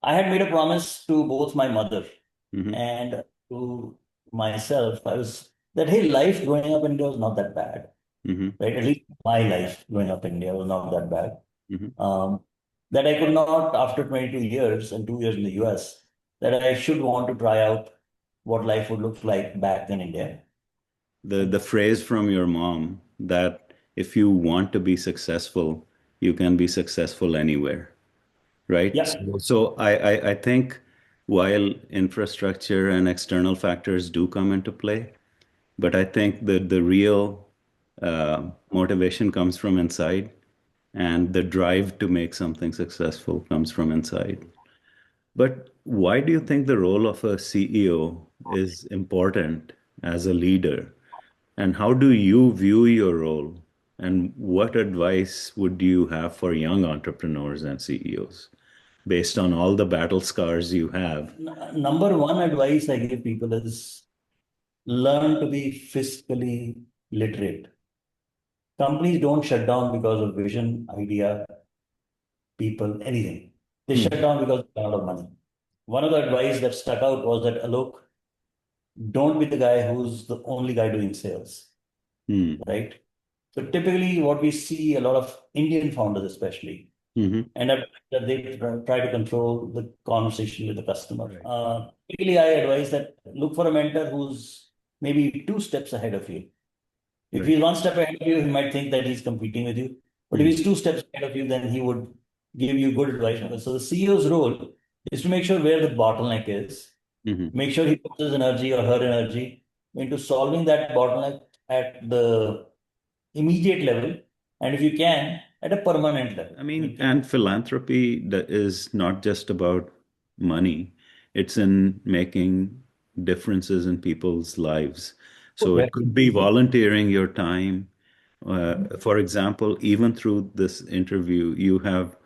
I had made a promise to both my mother Hmm. and to myself. I was that, hey, life growing up in India was not that bad, Hmm. right? At least my life growing up in India was not that bad. Hmm. Um, that I could not, after 22 years and 2 years in the US, that I should want to try out what life would look like back in India. The phrase from your mom that if you want to be successful, you can be successful anywhere, right? Yeah, So I think while infrastructure and external factors do come into play, but I think that the real motivation comes from inside, and the drive to make something successful comes from inside. But why do you think the role of a CEO is important as a leader? And how do you view your role? And what advice would you have for young entrepreneurs and CEOs based on all the battle scars you have? number one advice I give people is learn to be fiscally literate. Companies don't shut down because of vision, idea, people, anything. They shut Hmm. down because of a lot of money. One of the advice that stuck out was that, Alok, don't be the guy who's the only guy doing sales, Hmm. right? So typically what we see a lot of Indian founders especially, Hmm. and that they try to control the conversation with the customer. Right. Typically I advise that look for a mentor who's maybe two steps ahead of you. If Right. he's one step ahead of you, he might think that he's competing with you. But if Hmm. he's two steps ahead of you, then he would give you good advice. So the CEO's role is to make sure where the bottleneck is, Hmm. make sure he puts his energy or her energy into solving that bottleneck at the immediate level, and if you can, at a permanent level. I mean, and philanthropy that is not just about money, it's in making differences in people's lives. So it could be volunteering your time. For example, even through this interview, you have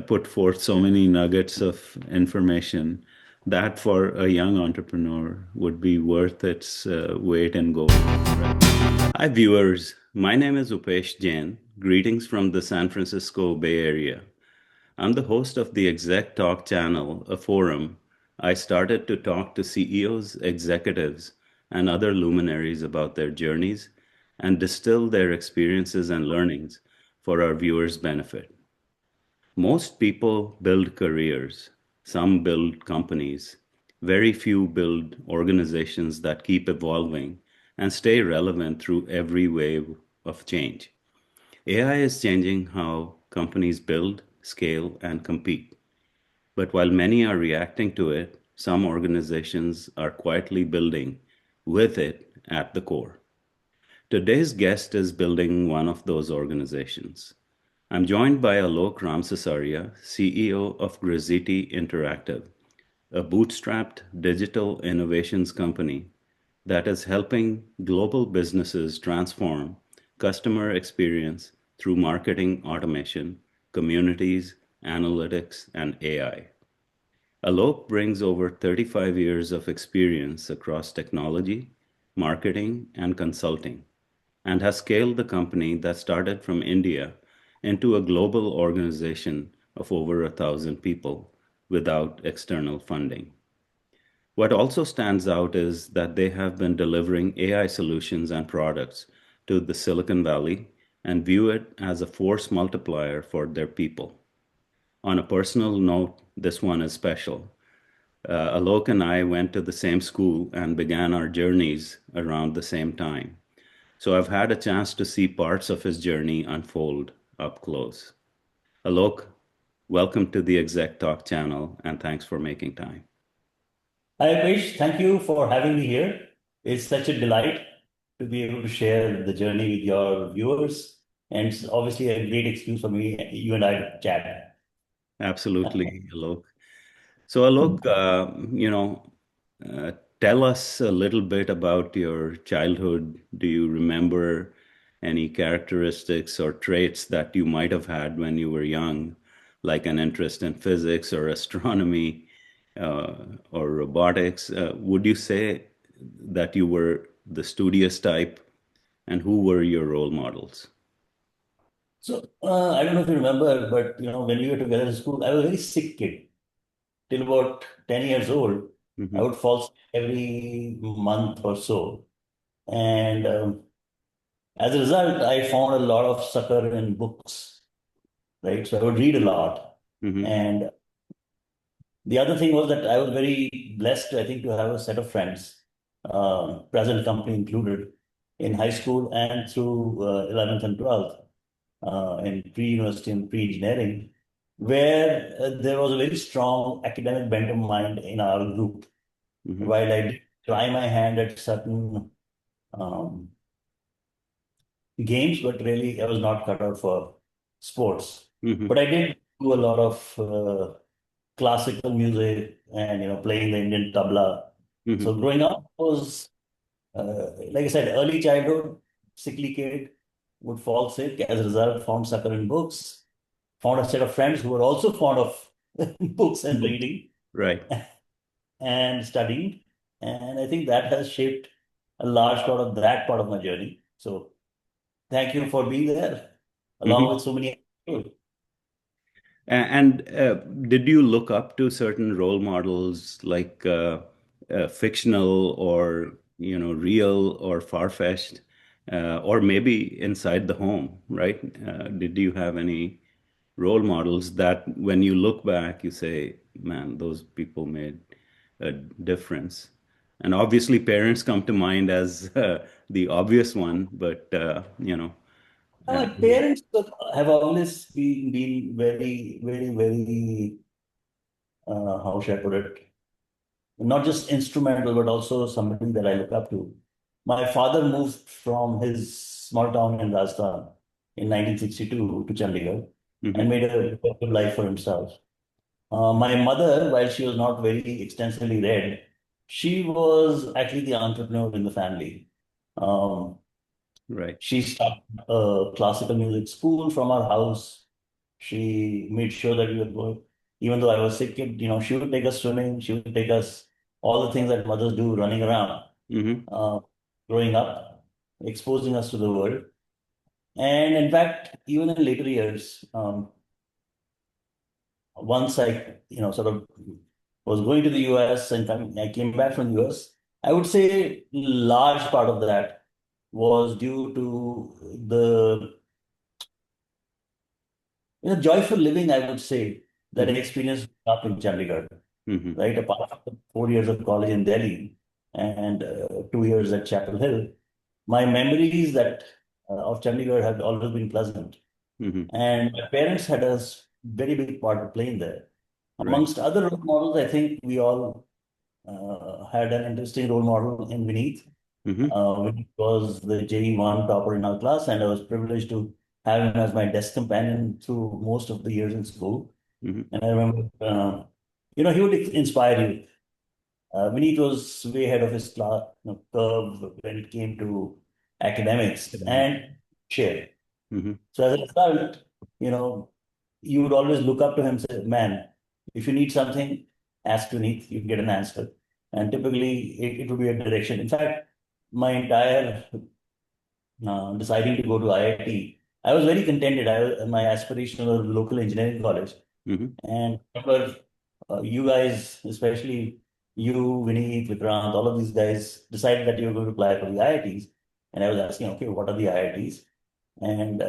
put forth so many nuggets of information that for a young entrepreneur would be worth its weight in gold. Right? Hi, viewers. My name is Upesh Jain. Greetings from the San Francisco Bay Area. I'm the host of the Exec Talk channel, a forum I started to talk to CEOs, executives, and other luminaries about their journeys and distill their experiences and learnings for our viewers' benefit. Most people build careers, some build companies, very few build organizations that keep evolving and stay relevant through every wave of change. AI is changing how companies build, scale, and compete. But while many are reacting to it, some organizations are quietly building with it at the core. Today's guest is building one of those organizations. I'm joined by Alok Ramsisaria, CEO of Grazitti Interactive, a bootstrapped digital innovations company that is helping global businesses transform customer experience through marketing automation, communities, analytics, and AI. Alok brings over 35 years of experience across technology, marketing, and consulting, and has scaled the company that started from India into a global organization of over 1,000 people without external funding. What also stands out is that they have been delivering AI solutions and products to the Silicon Valley and view it as a force multiplier for their people. On a personal note, this one is special. Alok and I went to the same school and began our journeys around the same time. So I've had a chance to see parts of his journey unfold up close. Alok, welcome to the Exec Talk channel and thanks for making time. Hi, Vish. Thank you for having me here. It's such a delight to be able to share the journey with your viewers. And it's obviously a great excuse for me, you and I to chat. Absolutely, Alok. So, Alok, uh, tell us a little bit about your childhood. Do you remember any characteristics or traits that you might have had when you were young, like an interest in physics or astronomy uh, or robotics? Would you say that you were the studious type, and who were your role models? So I don't know if you remember, but when we were together in school, I was a very sick kid. till about 10 years old, I Hmm. would fall sick every month or so. And as a result, I found a lot of succor in books, right? So I would read a lot. Hmm. And the other thing was that I was very blessed, I think, to have a set of friends, present company included, in high school and through 11th and 12th, in pre-university and pre-engineering, where there was a very strong academic bent of mind in our group. Hmm. While I did try my hand at certain um, games, but really I was not cut out for sports. Hmm. But I did do a lot of classical music and playing the Indian tabla. Hmm. So growing up was like I said, early childhood, sickly kid, would fall sick. As a result, found succor in books. Found a set of friends who were also fond of books and Books. reading Right. and studying. And I think that has shaped a large part of that part of my journey. So thank you for being there, along Hmm. with so many others. And did you look up to certain role models like fictional or real or far-fetched, or maybe inside the home, right? Did you have any role models that when you look back, you say, man, those people made a difference? And obviously, parents come to mind as the obvious one, but My parents have always been very, very, very, how should I put it? Not just instrumental, but also somebody that I look up to. My father moved from his small town in Rajasthan in 1962 to Chandigarh and Hmm. made a good life for himself. My mother, while she was not very extensively read, she was actually the entrepreneur in the family. Um, Right. she started a classical music school from our house. She made sure that we were going, even though I was sick kid, she would take us swimming. She would take us all the things that mothers do, running around, Hmm. uh, growing up, exposing us to the world. And in fact, even in later years, once I, sort of was going to the US and I came back from the US, I would say large part of that was due to the joyful living, I would say, that I Hmm. experienced up in Chandigarh, Hmm. right? Apart from the 4 years of college in Delhi and 2 years at Chapel Hill, my memories that of Chandigarh have always been pleasant. Hmm. And my parents had a very big part to play in there. Right. Amongst other role models, I think we all had an interesting role model in Vineet. Hmm. Vineet was the JE1 topper in our class, and I was privileged to have him as my desk companion through most of the years in school. Hmm. And I remember, he would inspire you. Vineet was way ahead of his class, curve when it came to academics and share. Hmm. So as a result, you know, you would always look up to him and say, man, if you need something, ask Vineet, you get an answer. And typically it would be a direction. In fact, my entire deciding to go to IIT, I was very contented. My aspiration was local engineering college. Hmm. And remember, you guys, especially you, Vineet, Vikrant, all of these guys decided that you were going to apply for the IITs. And I was asking, okay, what are the IITs? And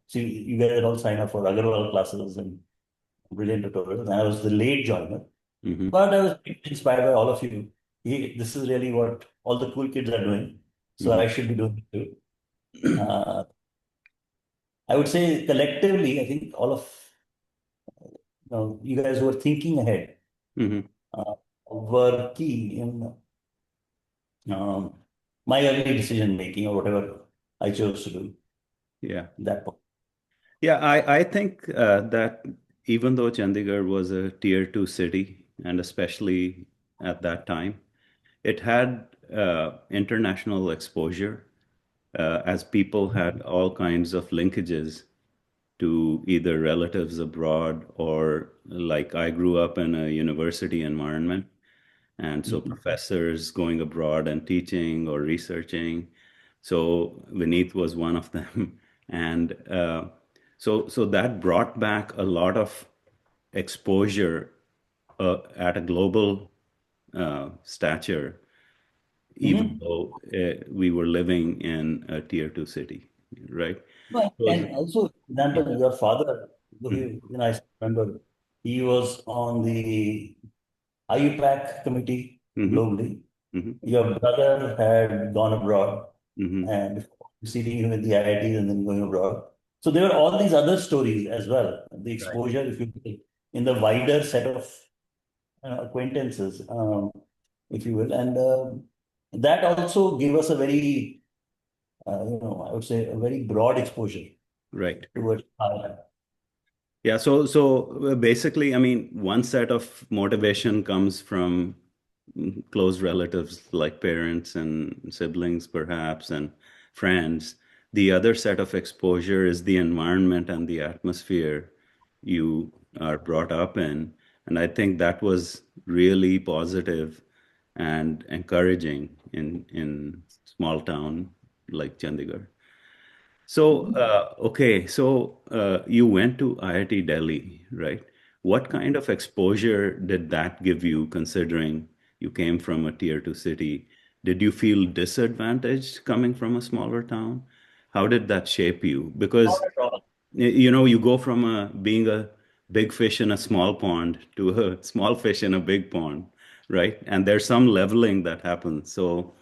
so you guys had all signed up for Agarwal classes and brilliant tutorials. And I was the late joiner. Hmm. But I was inspired by all of you. This is really what all the cool kids are doing. So Hmm. I should be doing it too. Uh, I would say collectively, I think all of you guys who are thinking ahead Hmm. uh, were key in um, my early decision making or whatever I chose to do Yeah. at that point. Yeah, I think that even though Chandigarh was a tier two city, and especially at that time, it had international exposure as people had all kinds of linkages to either relatives abroad or like I grew up in a university environment. And so Mhm. professors going abroad and teaching or researching. So Vineet was one of them. And so that brought back a lot of exposure at a global stature, even Hmm. though we were living in a tier two city, right? No, Was, and also, yeah. example, your father, Mhm, I remember he was on the IUPAC committee mhm, globally. mhm, Your brother had gone abroad mhm. and proceeding with the IITs and then going abroad. So there were all these other stories as well. The Right. exposure, if you will, in the wider set of acquaintances, if you will, and that also gave us a very, I would say, a very broad exposure Right. towards Ireland. Yeah, so basically, I mean, one set of motivation comes from close relatives like parents and siblings, perhaps, and friends. The other set of exposure is the environment and the atmosphere you are brought up in. And I think that was really positive and encouraging in small town like Chandigarh. So, you went to IIT Delhi, right? What kind of exposure did that give you, considering you came from a tier two city? Did you feel disadvantaged coming from a smaller town? How did that shape you? Not Because at all. you go from being a big fish in a small pond to a small fish in a big pond, right? And there's some leveling that happens. So,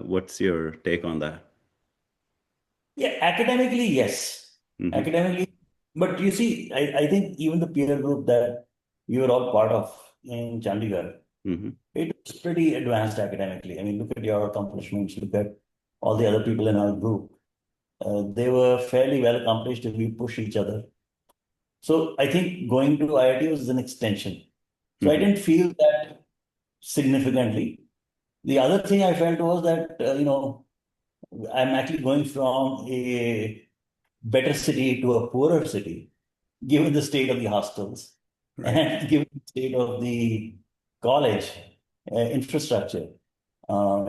what's your take on that? Yeah, academically, yes. Hmm. Academically, but you see, I think even the peer group that you were all part of in Chandigarh, Hmm. it was pretty advanced academically. I mean, look at your accomplishments, look at all the other people in our group. They were fairly well accomplished if we push each other. So I think going to IIT was an extension. So I Hmm. didn't feel that significantly. The other thing I felt was that, I'm actually going from a better city to a poorer city, given the state of the hostels Right. and given the state of the college infrastructure.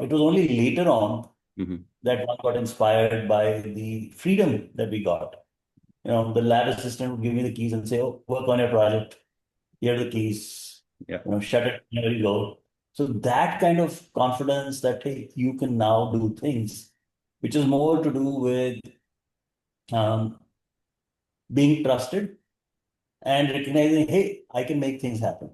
It was only later on Hmm. that one got inspired by the freedom that we got. The lab assistant would give me the keys and say, "Oh, work on your project. Here are the keys. Yeah. Shut it, here you go." So that kind of confidence that, hey, you can now do things, which is more to do with um, being trusted and recognizing, hey, I can make things happen.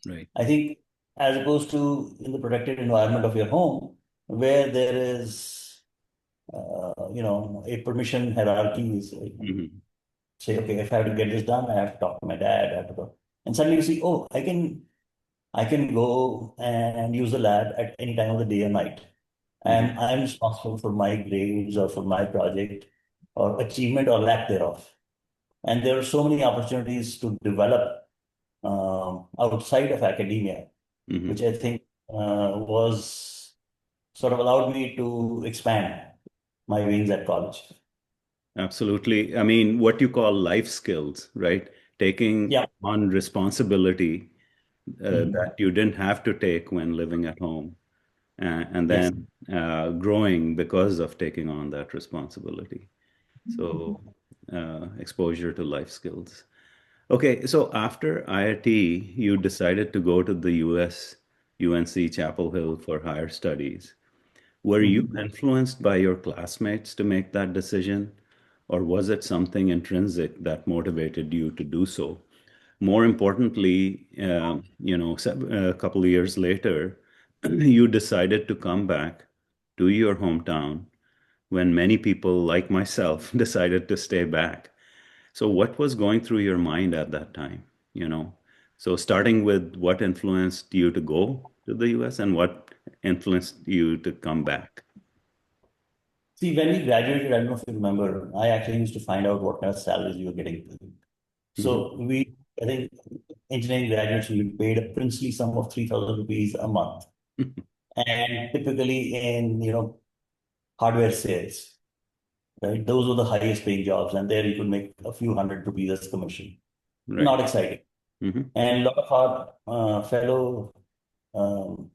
Right. I think as opposed to in the protected environment of your home, where there is, a permission hierarchy is Hmm. say, okay, if I have to get this done, I have to talk to my dad, I have to go. And suddenly you see, oh, I can go and use the lab at any time of the day or night. Hmm. And I'm responsible for my grades or for my project or achievement or lack thereof. And there are so many opportunities to develop outside of academia, which Hmm. I think was sort of allowed me to expand my wings at college. Absolutely. I mean, what you call life skills, right? Taking Yeah. on responsibility that Mhm. you didn't have to take when living at home, and Yes. then growing because of taking on that responsibility. So, exposure to life skills. Okay, so after IIT, you decided to go to the US, UNC Chapel Hill for higher studies. Were you Mhm. influenced by your classmates to make that decision, or was it something intrinsic that motivated you to do so? More importantly, a couple of years later, you decided to come back to your hometown when many people, like myself, decided to stay back. So, what was going through your mind at that time? You know, so starting with what influenced you to go to the US and what influenced you to come back? See, when we graduated, I don't know if you remember, I actually used to find out what kind of salaries we were getting. Hmm. So I think engineering graduates, we paid a princely sum of 3,000 rupees a month. And typically in, hardware sales, right? Those were the highest paying jobs. And there you could make a few hundred rupees as commission. Right. Not exciting. Hmm. And a lot of our fellow um,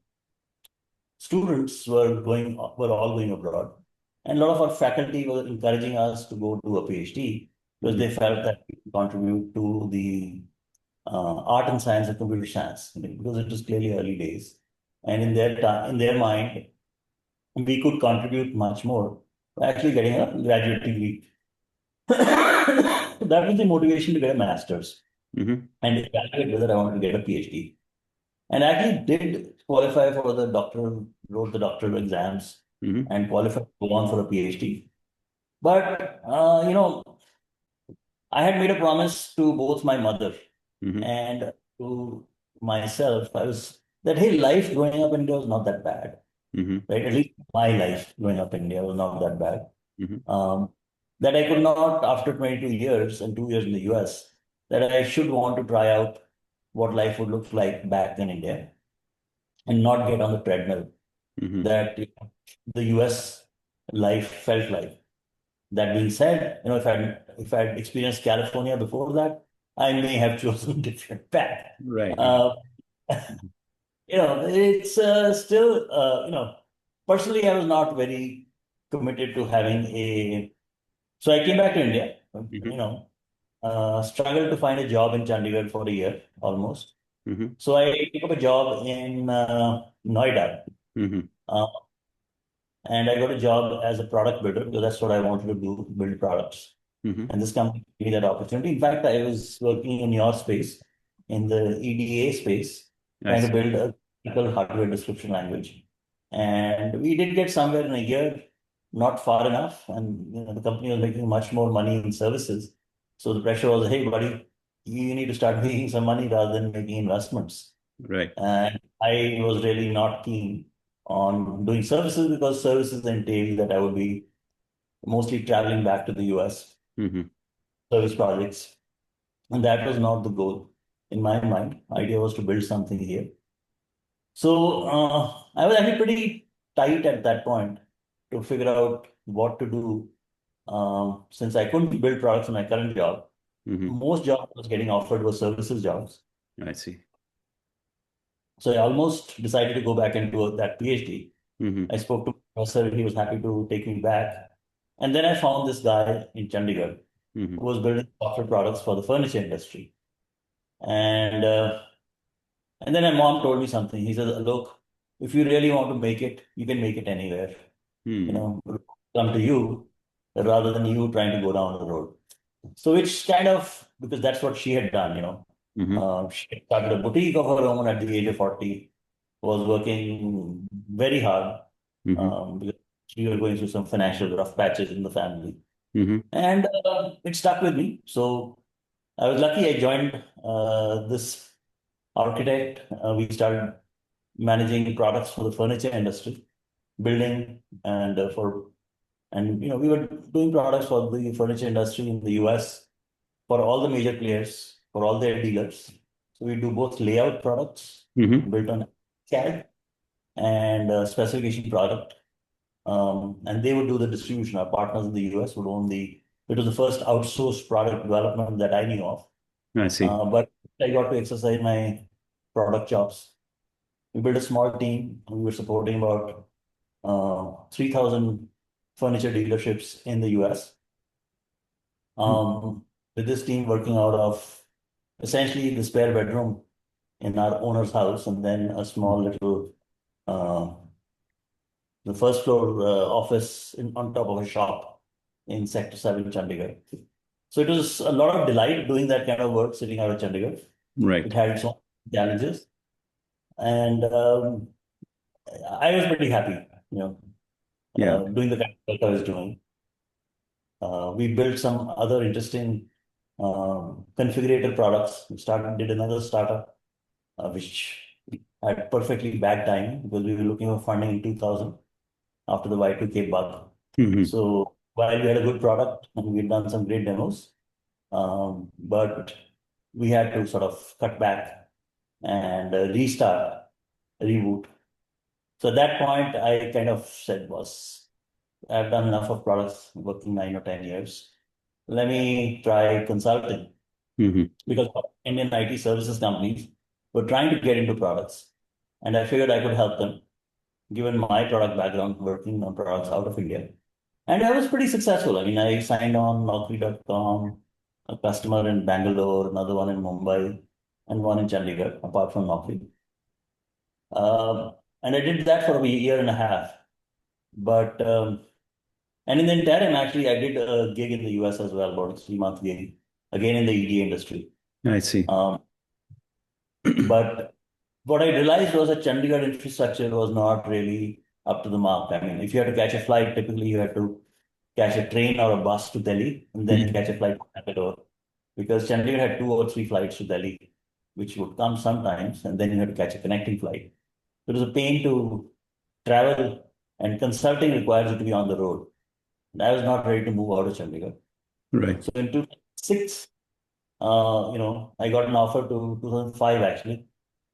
students were all going abroad. And a lot of our faculty were encouraging us to go do a PhD because Hmm. they felt that we could contribute to the art and science and computer science, because it was clearly early days. And in their time, in their mind, we could contribute much more by actually getting a graduate degree. That was the motivation to get a master's Mm-hmm. and evaluate whether I wanted to get a PhD. And I actually did qualify for the doctoral, wrote the doctoral exams Mm-hmm. and qualified to go on for a PhD. But, I had made a promise to both my mother Mm-hmm. and to myself. I was that, hey, life growing up in India was not that bad, Mm-hmm. right? At least my life growing up in India was not that bad. Mm-hmm. Um, that I could not, after 22 years and 2 years in the US, that I should want to try out what life would look like back in India and not get on the treadmill Mm-hmm. that the US life felt like. That being said, if I'd experienced California before that, I may have chosen a different path. Right. Uh, it's still, personally, I was not very committed to having a. So I came back to India, Mm-hmm. struggled to find a job in Chandigarh for a year almost. Mm-hmm. So I took up a job in Noida. Mm-hmm. Uh, and I got a job as a product builder because that's what I wanted to do, build products. Mm-hmm. And this company gave me that opportunity. In fact, I was working in your space, in the EDA space, I trying to see. build a technical hardware description language. And we did get somewhere in a year, not far enough. And the company was making much more money in services. So the pressure was, hey, buddy, you need to start making some money rather than making investments. Right. And I was really not keen on doing services because services entail that I would be mostly traveling back to the US, Mm-hmm. service projects. And that was not the goal in my mind. Idea was to build something here. So I was actually pretty tight at that point to figure out what to do. Since I couldn't build products in my current job, Mm-hmm. most jobs I was getting offered were services jobs. I see. So I almost decided to go back into that PhD. Mm-hmm. I spoke to professor, he was happy to take me back. And then I found this guy in Chandigarh Mm-hmm. who was building software products for the furniture industry. And and then my mom told me something. He says, look, if you really want to make it, you can make it anywhere. Mm-hmm. Come to you rather than you trying to go down the road. So it's kind of because that's what she had done. Mm-hmm. She had started a boutique of her own at the age of 40, was working very hard Mm-hmm. because we were going through some financial rough patches in the family. Mm-hmm. And it stuck with me. So I was lucky I joined this architect. We started managing products for the furniture industry, building and we were doing products for the furniture industry in the US for all the major players, for all their dealers. So we do both layout products Mm-hmm. built on CAD and specification product. And they would do the distribution. Our partners in the US would own it was the first outsourced product development that I knew of. I see. But I got to exercise my product chops. We built a small team. We were supporting about 3,000 furniture dealerships in the US. With this team working out of essentially the spare bedroom in our owner's house and then a small little, uh, the first floor office on top of a shop in Sector 7, Chandigarh. So it was a lot of delight doing that kind of work sitting out of Chandigarh. It Right. had its own challenges. And I was pretty happy, Yeah. doing the kind of work I was doing. We built some other interesting configurator products. Did another startup, which had perfectly bad time because we were looking for funding in 2000 after the Y2K bug. Mm-hmm. So while we had a good product and we'd done some great demos, but we had to sort of cut back and restart, reboot. So at that point, I kind of said, "Boss, I've done enough of products working 9 or 10 years. Let me try consulting Mm-hmm. because Indian IT services companies were trying to get into products. And I figured I could help them given my product background working on products out of India. And I was pretty successful. I mean, I signed on Naukri.com, a customer in Bangalore, another one in Mumbai. and one in Chandigarh, apart from Naukri. And I did that for a year and a half. But and in the interim, actually, I did a gig in the US as well, about a 3 month gig, again in the ED industry. I see. Um, but what I realized was that Chandigarh infrastructure was not really up to the mark. I mean, if you had to catch a flight, typically you had to catch a train or a bus to Delhi and then Mhm. catch a flight to Bangalore. Because Chandigarh had 2 or 3 flights to Delhi, which would come sometimes, and then you had to catch a connecting flight. It was a pain to travel, and consulting requires you to be on the road. And I was not ready to move out of Chandigarh. Right. So in 2006, I got an offer to 2005 actually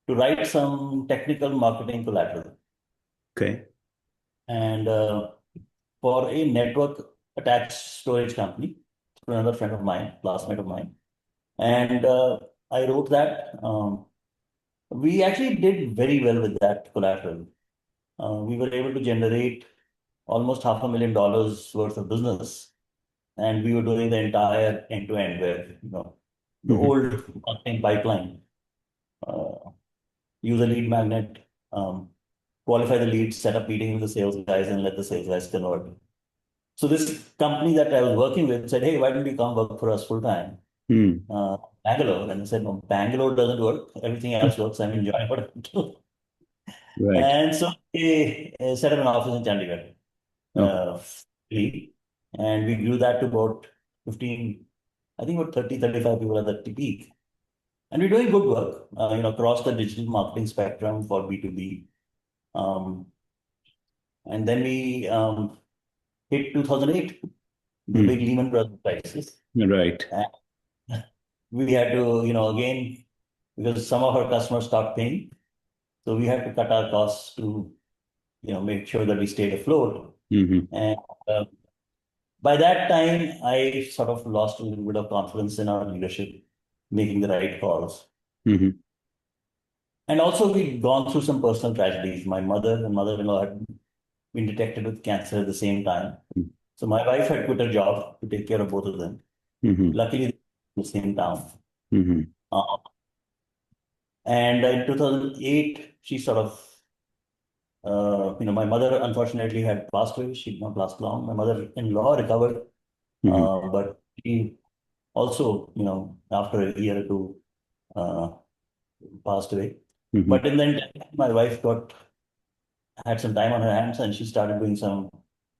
to write some technical marketing collateral. Okay. And for a network attached storage company, through another friend of mine, classmate of mine. And I wrote that. We actually did very well with that collateral. We were able to generate almost $500,000 worth of business, and we were doing the entire end-to-end, where the Hmm. old marketing pipeline, uh, use a lead magnet, um, qualify the leads, set up meetings with the sales guys, and let the sales guys convert. So this company that I was working with said, "Hey, why don't you come work for us full time, Hmm. Bangalore?" And I said, "No, Bangalore doesn't work. Everything else works. I'm enjoying what I'm doing." Right. And so they set up an office in Chandigarh, Okay. uh, free. And we grew that to about 15, I think about 30, 35 people at the peak. And we're doing good work, across the digital marketing spectrum for B2B. Um, and then we hit 2008, the Hmm. big Lehman Brothers crisis. Right. And we had to, again, because some of our customers stopped paying, so we had to cut our costs to, make sure that we stayed afloat. Hmm. And uh, by that time, I sort of lost a little bit of confidence in our leadership making the right calls. Hmm. And also, we'd gone through some personal tragedies. My mother and mother-in-law had been detected with cancer at the same time. So my wife had quit her job to take care of both of them. Hmm. Luckily, in the same town. Hmm. Uh, and in 2008, she sort of, my mother unfortunately had passed away. She did not last long. My mother-in-law recovered, Hmm. but she also, after a year or two, uh, passed away. Hmm. But in the end, my wife had some time on her hands, and she started doing some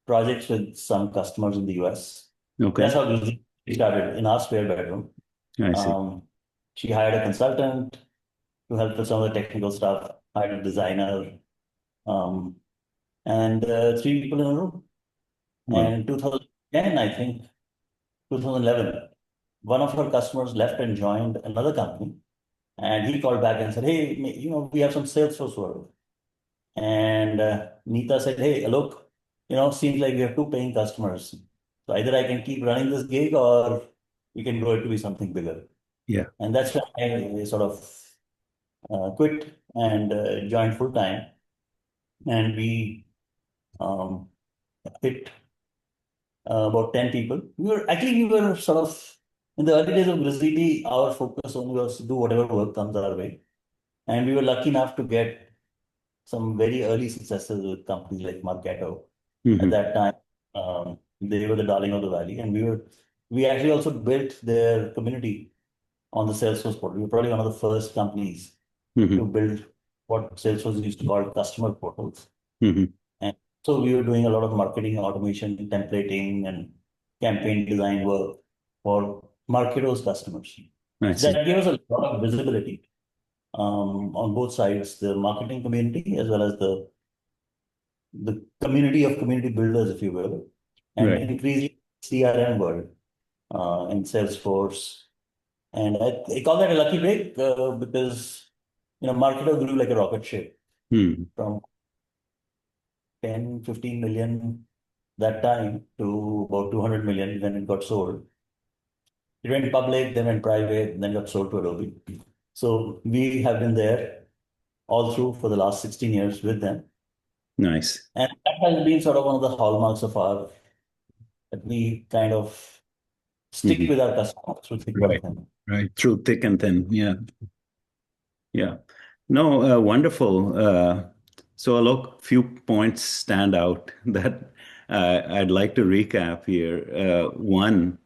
projects with some customers in the US. That's Okay. how Grazitti started in our spare bedroom. I see. Um, she hired a consultant to help with some of the technical stuff, hired a designer, um, and 3 people in a room. Well. And 2010, I think, 2011, one of her customers left and joined another company. And he called back and said, "Hey, we have some Salesforce work." And Neeta said, "Hey, Alok, seems like we have two paying customers. So either I can keep running this gig or we can grow it to be something bigger." Yeah. And that's when I sort of quit and joined full time. And we um, hit about 10 people. We were sort of, in the early days of Grizzly, our focus only was to do whatever work comes our way. And we were lucky enough to get some very early successes with companies like Marketo. At Hmm. that time, they were the darling of the valley, and we actually also built their community on the Salesforce portal. We were probably one of the first companies to Hmm. build what Salesforce used to call customer portals. Hmm. And so we were doing a lot of marketing automation, templating, and campaign design work for Marketo's customers. I So see. that gave us a lot of visibility on both sides, the marketing community as well as the community of community builders, if you will, and Right. increasingly CRM world in Salesforce. And I call that a lucky break because Marketer grew like a rocket ship Hmm. from 10, 15 million that time to about 200 million when it got sold. It went public, then went private, then got sold to Adobe. So we have been there all through for the last 16 years with them. Nice. And that has been sort of one of the hallmarks of our, that we kind of stick Hmm. with our customers through thick and Right. thin. Right. Through thick and thin. Yeah. Yeah. No, wonderful. So, Alok, few points stand out that I'd like to recap here. One,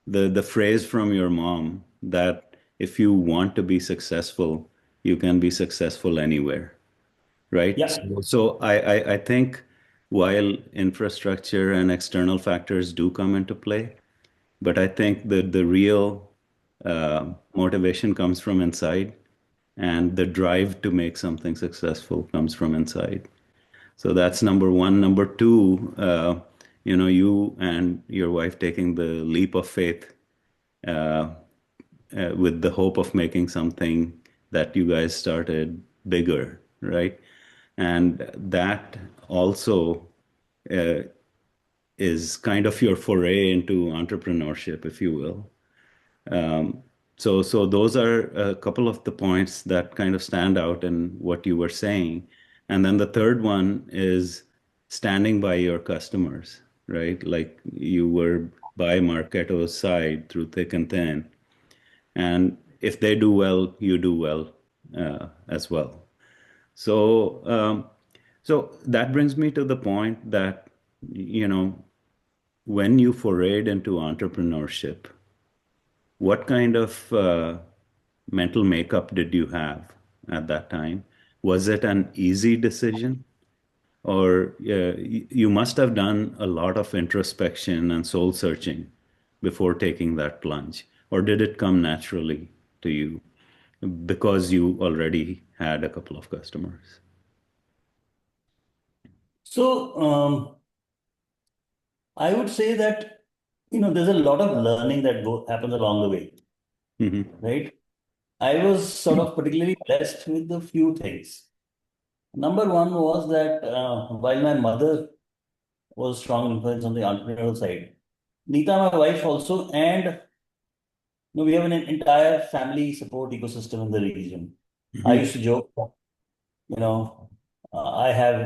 the phrase from your mom that if you want to be successful, you can be successful anywhere, right? Yeah. So I think while infrastructure and external factors do come into play, but I think that the real motivation comes from inside, and the drive to make something successful comes from inside. So that's number one. Number two, you and your wife taking the leap of faith uh, with the hope of making something that you guys started bigger, right? And that also uh, is kind of your foray into entrepreneurship, if you will. So those are a couple of the points that kind of stand out in what you were saying. And then the third one is standing by your customers, right? Like you were by Marketo's side through thick and thin. And if they do well, you do well as well. So, so that brings me to the point that, you know, when you forayed into entrepreneurship, what kind of mental makeup did you have at that time? Was it an easy decision? Or you must have done a lot of introspection and soul searching before taking that plunge? Or did it come naturally to you because you already had a couple of customers? So I would say that, there's a lot of learning that happens along the way, Hmm. right? I was sort of particularly blessed with a few things. Number one was that while my mother was strong influence on the entrepreneurial side, Nita, my wife also, and we have an entire family support ecosystem in the region. I Hmm. used to joke, I have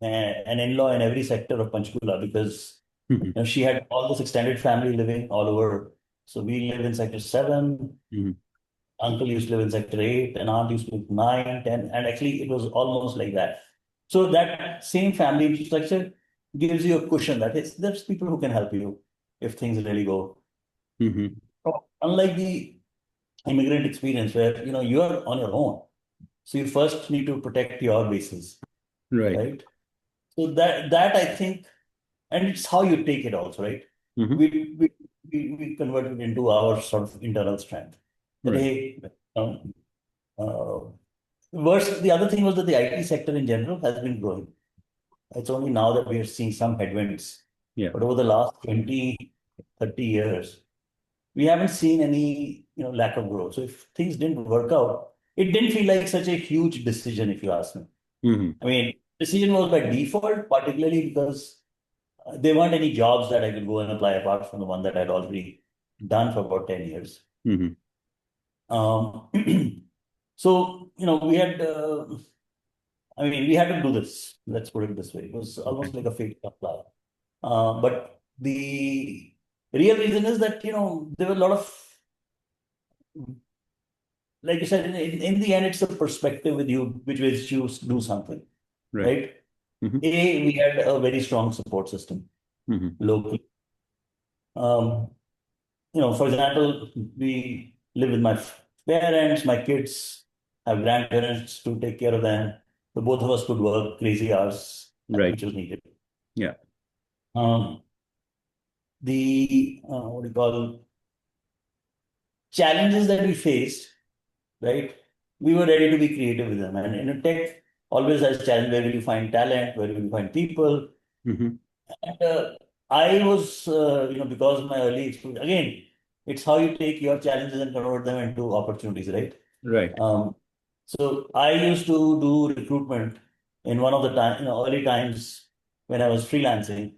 an in-law in every sector of Panchkula because Hmm. she had all this extended family living all over. So we live in sector 7. Hmm. Uncle used to live in sector 8, and aunt used to live 9, 10, and actually it was almost like that. So that same family infrastructure gives you a cushion that there's people who can help you if things really go. Hmm. Unlike the immigrant experience where you're on your own, so you first need to protect your bases, Right. right? So that I think, and it's how you take it also, right? Hmm. We convert it into our sort of internal strength. That Right. hey, um, uh, worse, the other thing was that the IT sector in general has been growing. It's only now that we are seeing some headwinds. Yeah. But over the last 20, 30 years, we haven't seen any, lack of growth. So if things didn't work out, it didn't feel like such a huge decision, if you ask me. Hmm. I mean, decision was by default, particularly because there weren't any jobs that I could go and apply apart from the one that I'd already done for about 10 years. Hmm. Um, so, we had I mean, we had to do this. Let's put it this way. It was Okay. almost like a fate to apply. But the real reason is that, there were a lot of, like you said, in the end, it's a perspective with you, which way you choose to do something, Right. right? Hmm. We had a very strong support system Hmm. locally. Um, for example, we live with my parents, my kids have grandparents to take care of them. So both of us could work crazy hours, Right. which was needed. Yeah. Um, the what do you call challenges that we faced, right? We were ready to be creative with them. And tech always has challenge. Where will you find talent? Where will you find people? Hmm. And I was, because of my early experience, again, it's how you take your challenges and convert them into opportunities, right? Right. Um, so I used to do recruitment in one of the time, early times when I was freelancing,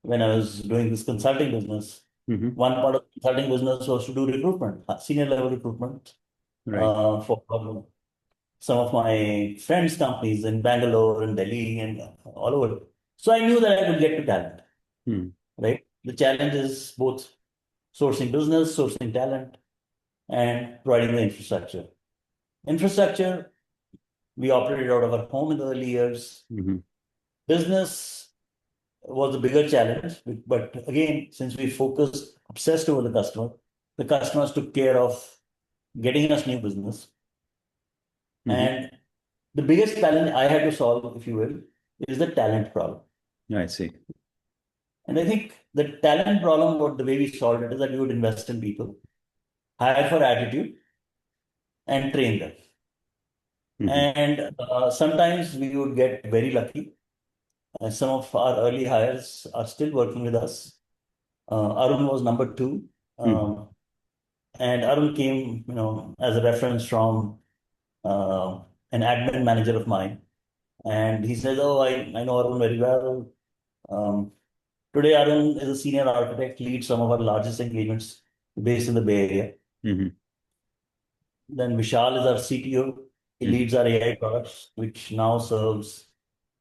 when I was doing this consulting business. Hmm. One part of the consulting business was to do recruitment, senior level recruitment Right. for some of my friends' companies in Bangalore and Delhi and all over. So I knew that I could get to talent, Hmm. right? The challenge is both sourcing business, sourcing talent, and providing the infrastructure. Infrastructure, we operated out of our home in the early years. Mm-hmm. Business was a bigger challenge, but again, since we focused, obsessed over the customers took care of getting us new business. Mm-hmm. And the biggest challenge I had to solve, if you will, is the talent problem. I see. And I think the talent problem, what the way we solved it is that we would invest in people, hire for attitude, and train them. Mm-hmm. And sometimes we would get very lucky. Some of our early hires are still working with us. Arun was number two. Mm-hmm. Um, and Arun came, as a reference from uh, an admin manager of mine. And he says, "Oh, I know Arun very well." Um, Today, Arun is a senior architect, leads some of our largest engagements based in the Bay Area. Mm-hmm. Then Vishal is our CTO. He Mm-hmm. leads our AI products, which now serves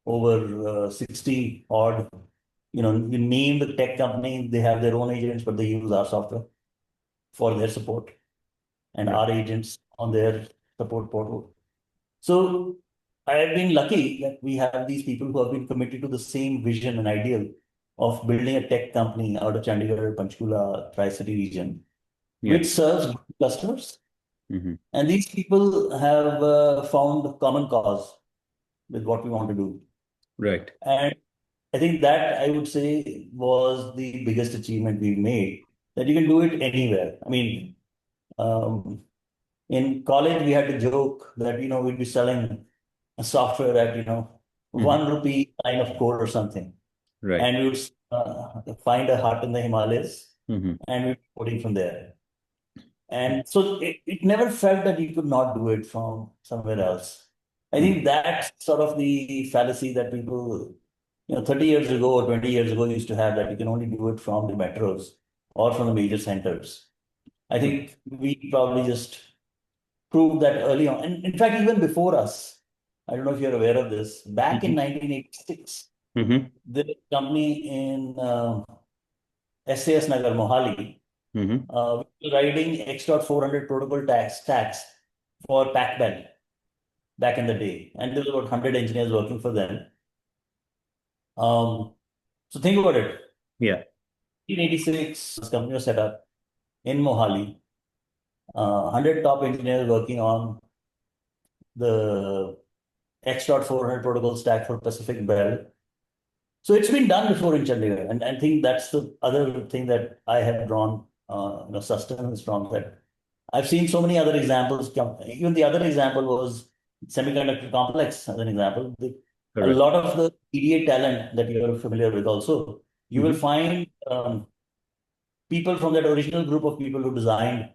over 60 odd. You name the tech company, they have their own agents, but they use our software for their support and Right. our agents on their support portal. So I have been lucky that we have these people who have been committed to the same vision and ideal of building a tech company out of Chandigarh, Panchkula, Tri-City region, Yeah. which serves customers. Mm-hmm. And these people have found a common cause with what we want to do. Right. And I think that I would say was the biggest achievement we made, that you can do it anywhere. I mean, um, in college, we had to joke that, we'd be selling a software at, Mm-hmm. 1 rupee line of code or something. Right. And we would find a hut in the Himalayas Mm-hmm. and we'd be coding from there. And so it never felt that you could not do it from somewhere else. I Mm-hmm. think that's sort of the fallacy that people, 30 years ago or 20 years ago used to have, that you can only do it from the metros or from the major centers. I think we probably just proved that early on. And in fact, even before us, I don't know if you're aware of this, back in Mm-hmm. 1986, Mm-hmm. there was a company in SAS Nagar, Mohali, Mm-hmm. we were writing X.400 protocol stacks for Pac-Bell back in the day. And there was about 100 engineers working for them. Um, so think about it. Yeah. 1986, this company was set up in Mohali. 100 top engineers working on the X.400 protocol stack for Pacific Bell. So it's been done before in Chandigarh. And I think that's the other thing that I have drawn sustenance from, that I've seen so many other examples. Even the other example was semiconductor complex as an example. A Correct. lot of the EDA talent that you're familiar with also, you will Mm-hmm. find people from that original group of people who designed.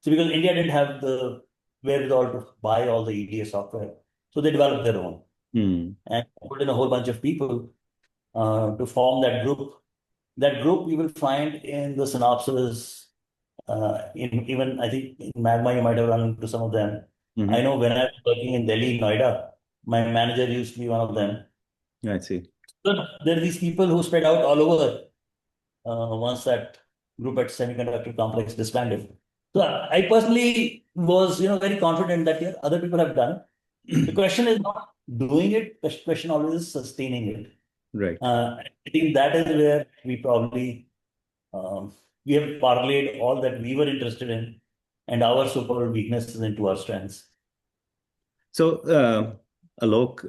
So because India didn't have the wherewithal to buy all the EDA software, so they developed their own Mm-hmm. and put in a whole bunch of people to form that group. That group you will find in the synopsis. In even I think in Magma you might have run into some of them. I Mm-hmm. know when I was working in Delhi, Noida, my manager used to be one of them. I see. So there are these people who spread out all over once that group at Semiconductor Complex disbanded. So I personally was, very confident that yeah, other people have done. The question is not doing it. The question always is sustaining it. Right. I think that is where um, we have parlayed all that we were interested in and our so-called weaknesses into our strengths. So, Alok,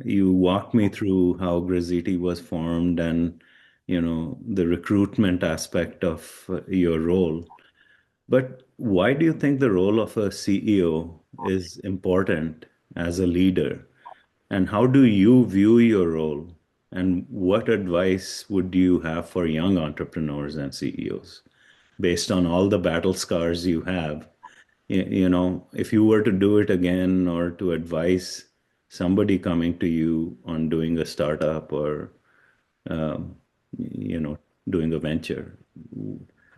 you walked me through how Grazitti was formed and, the recruitment aspect of your role. But why do you think the role of a CEO is important as a leader? And how do you view your role? And what advice would you have for young entrepreneurs and CEOs based on all the battle scars you have? If you were to do it again or to advise somebody coming to you on doing a startup or, um, you know, doing a venture,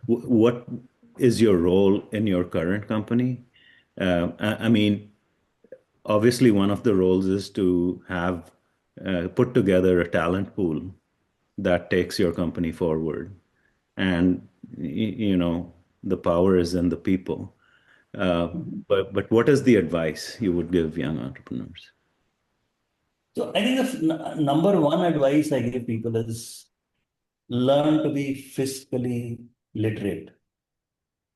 what is your role in your current company? I mean, obviously, one of the roles is to have put together a talent pool that takes your company forward. And, the power is in the people. Mhm. But what is the advice you would give young entrepreneurs? So I think the number one advice I give people is learn to be fiscally literate.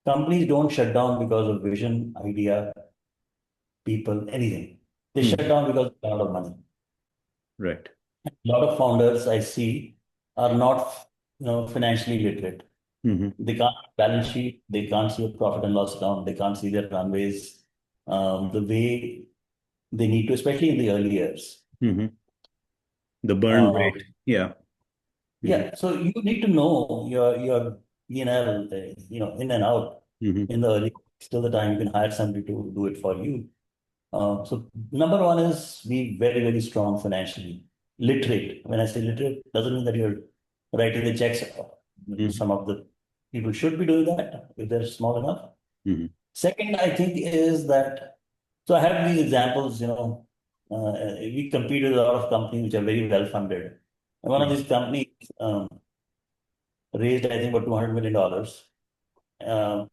Companies don't shut down because of vision, idea, people, anything. They shut Mhm. down because of a lot of money. Right. A lot of founders I see are not, financially literate. Hmm. They can't balance sheet, they can't see a profit and loss account, they can't see their runways the way they need to, especially in the early years. Hmm. The burn Uh, rate. Yeah. Hmm. yeah, so you need to know your P&L, in and out Hmm. in the early till the time you can hire somebody to do it for you. So number one is be very, very strong financially. Literate. When I say literate, doesn't mean that you're writing the checks. Hmm. Some of the people should be doing that if they're small enough. Hmm. Second, I think is that, so I have these examples, we compete with a lot of companies which are very well funded. And one of Yeah. these companies raised, I think, about $200 million. Um,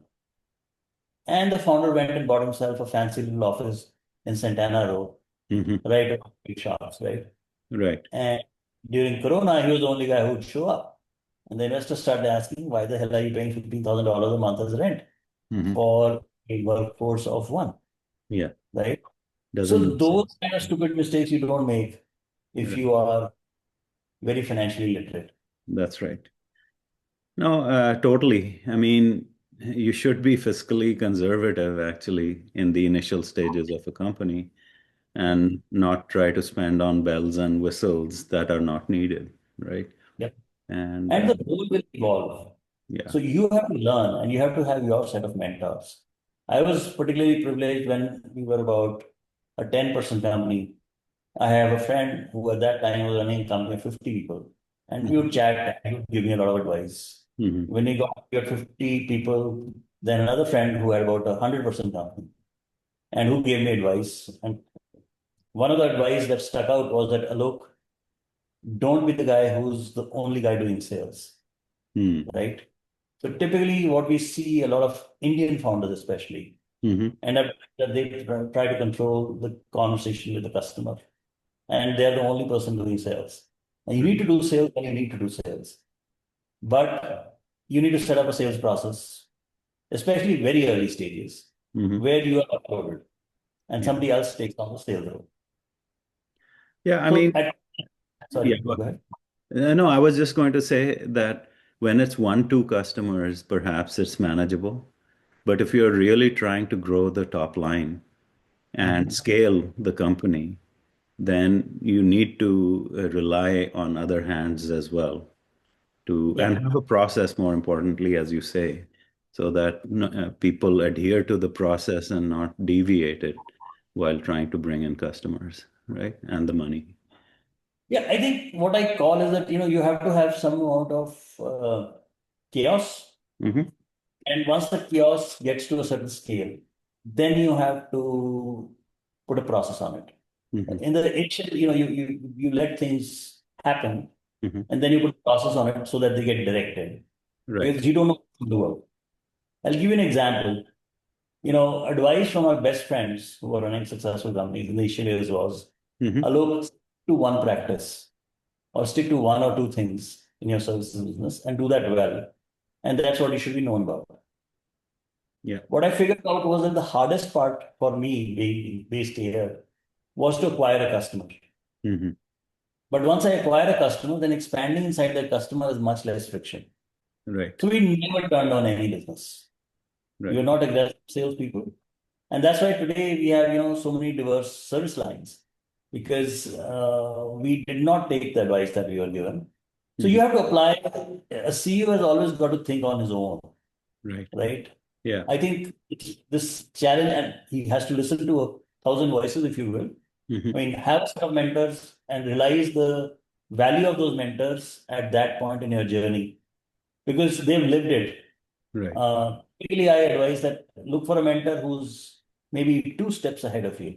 and the founder went and bought himself a fancy little office in Santana Row, Hmm. right above big shops, right? Right. And during Corona, he was the only guy who would show up. And the investors started asking, why the hell are you paying $15,000 a month as rent Hmm. for a workforce of one, Yeah. right? Doesn't So make those sense. kind of stupid mistakes you don't make if Right. you are very financially literate. That's right. No, totally. I mean, you should be fiscally conservative actually in the initial stages of a company and not try to spend on bells and whistles that are not needed, right? Yep. And And the role will evolve. yeah. So you have to learn and you have to have your set of mentors. I was particularly privileged when we were about a 10% company. I have a friend who at that time was running a company of 50 people. And we Mhm. would chat and he would give me a lot of advice. Mhm. When he got 50 people, then another friend who had about a 100% company and who gave me advice. And one of the advice that stuck out was that, Alok, don't be the guy who's the only guy doing sales, Mhm. right? So typically what we see a lot of Indian founders especially, Mhm. end up that they try to control the conversation with the customer. And they're the only person doing sales. And you need to do sales and you need to do sales. But you need to set up a sales process, especially very early stages, Mhm. where you are uploaded and Yeah. somebody else takes on the sales role. Yeah, I So, mean, yeah. sorry, go ahead. No, I was just going to say that when it's one, two customers, perhaps it's manageable. But if you're really trying to grow the top line and Mhm. scale the company, then you need to rely on other hands as well to Yeah. and have a process more importantly, as you say, so that people adhere to the process and not deviate it while trying to bring in customers, right? And the money. Yeah, I think what I call is that, you have to have some amount of chaos. Hmm. And once the chaos gets to a certain scale, then you have to put a process on it. Hmm. In the initial, you let things happen Hmm. and then you put a process on it so that they get directed Right. because you don't know what to do. I'll give you an example. Advice from our best friends who are running successful companies in the initial years was, Hmm. Alok, stick to one practice or stick to one or two things in your services business and do that well. And that's what you should be known about. Yeah. What I figured out was that the hardest part for me being based here was to acquire a customer. Hmm. But once I acquire a customer, then expanding inside that customer is much less friction. Right. So we never turned on any business. We Right. are not aggressive salespeople. And that's why today we have, so many diverse service lines because we did not take the advice that we were given. So Hmm. you have to apply. A CEO has always got to think on his own, Right. right? Yeah. I think this challenge, and he has to listen to 1,000 voices, if you will. I Hmm. mean, have a set of mentors and realize the value of those mentors at that point in your journey because they've lived it. Right. Typically, I advise that look for a mentor who's maybe two steps ahead of you.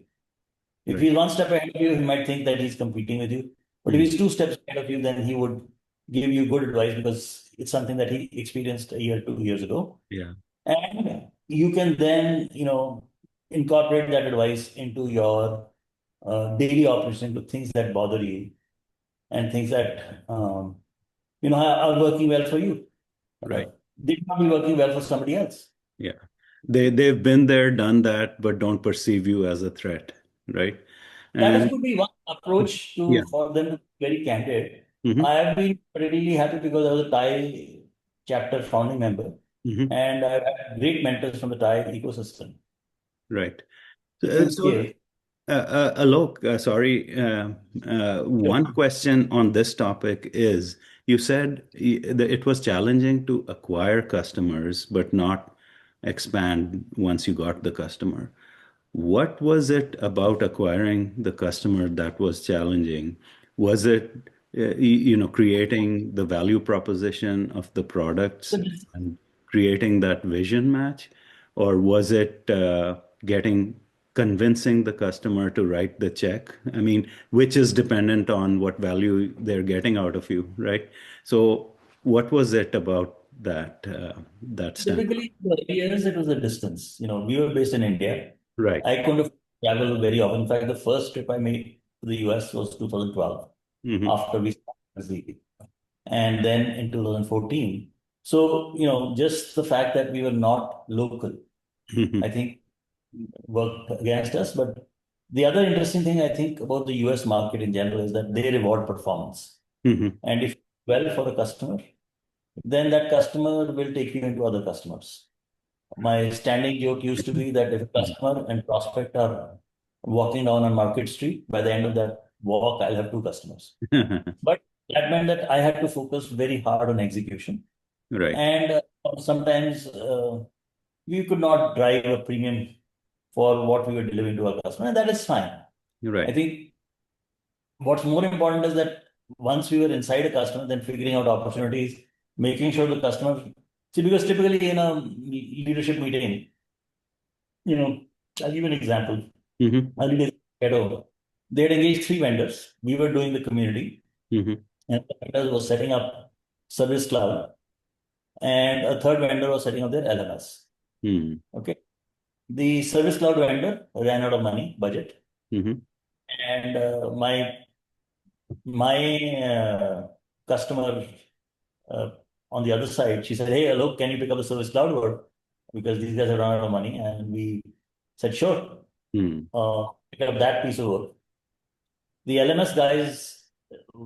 If Right. he's one step ahead of you, he might think that he's competing with you. But if Hmm. he's two steps ahead of you, then he would give you good advice because it's something that he experienced a year, 2 years ago. Yeah. And you can then, incorporate that advice into your daily operation, to things that bother you and things that, are working well for you. Right. They might be working well for somebody else. Yeah. They've been there, done that, but don't perceive you as a threat, right? That is And could be one approach yeah. for them to be very candid. Hmm. I have been really happy because I was a Thai chapter founding member, Hmm. and I've had great mentors from the Thai ecosystem Right. who So, gave. Alok, sorry, Sure. one question on this topic is you said that it was challenging to acquire customers, but not expand once you got the customer. What was it about acquiring the customer that was challenging? Was it, creating the value proposition of the products So this- and creating that vision match? Or was it convincing the customer to write the check? I mean, which is dependent on what value they're getting out of you, right? So, what was it about that standpoint? Typically, for years it was a distance. We were based in India. Right. I couldn't travel very often. In fact, the first trip I made to the US was 2012 Hmm. after we started, and then in 2014. So, just the fact that we were not local, I think, worked against us. But the other interesting thing I think about the US market in general is that they reward performance. Hmm. And if well for the customer, then that customer will take you into other customers. My standing joke used to be that if a customer and prospect are walking down on Market Street, by the end of that walk, I'll have two customers. But that meant that I had to focus very hard on execution. Right. And sometimes we could not drive a premium for what we were delivering to our customer, and that is fine. I Right. think what's more important is that once we were inside a customer, then figuring out opportunities, making sure the customer. See, because typically in a leadership meeting, you know, I'll give you an example. Hmm. Earlier, they had engaged three vendors. We were doing the community, Hmm. and the vendors was setting up Service Cloud, and a third vendor was setting up their LMS. Hmm. Okay. The Service Cloud vendor ran out of money, budget, Hmm. and my customer uh, on the other side, she said, "Hey, Alok, can you pick up the Service Cloud work? Because these guys have run out of money." And we said, "Sure, Hmm. pick up that piece of work." The LMS guys,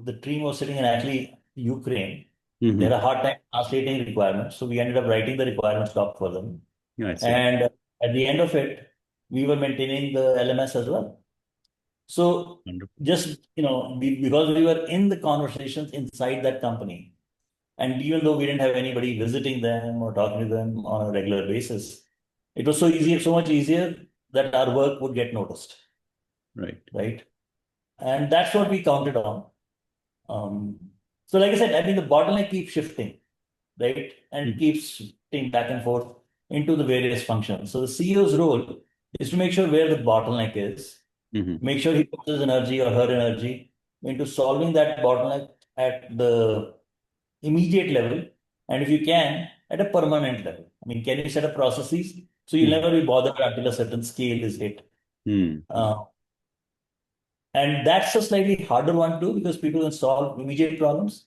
the team was sitting in actually Ukraine. They Hmm. had a hard time translating requirements, so we ended up writing the requirements doc for them. I see. And at the end of it, we were maintaining the LMS as well. So Wonderful. just, because we were in the conversations inside that company, and even though we didn't have anybody visiting them or talking to them on a regular basis, it was so easy, so much easier that our work would get noticed, Right. right? And that's what we counted on. Um, so like I said, I mean, the bottleneck keeps shifting, right? And it Hmm. keeps shifting back and forth into the various functions. So the CEO's role is to make sure where the bottleneck is, Hmm. make sure he puts his energy or her energy into solving that bottleneck at the immediate level, and if you can, at a permanent level. I mean, can you set up processes so you'll Hmm. never be bothered until a certain scale is hit? Hmm. Uh, and that's a slightly harder one to do because people can solve immediate problems,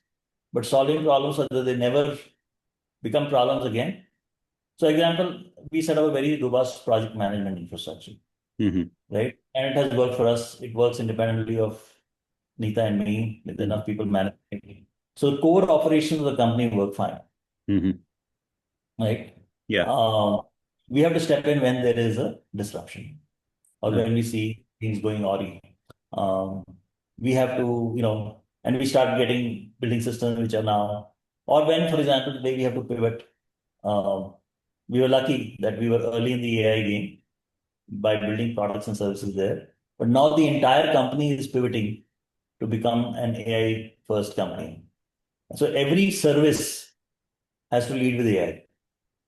but solving problems so that they never become problems again. So, example, we set up a very robust project management infrastructure, Hmm. right? And it has worked for us. It works independently of Nita and me, with Hmm. enough people managing it. So, the core operations of the company work fine, Hmm. right? Yeah. Uh, we have to step in when there is a disruption or Uh, when we see things going awry. Um, we have to, and we start getting building systems which are now, or when, for example, today we have to pivot. Um, we were lucky that we were early in the AI game by building products and services there. But now the entire company is pivoting to become an AI first company. So every service has to lead with AI.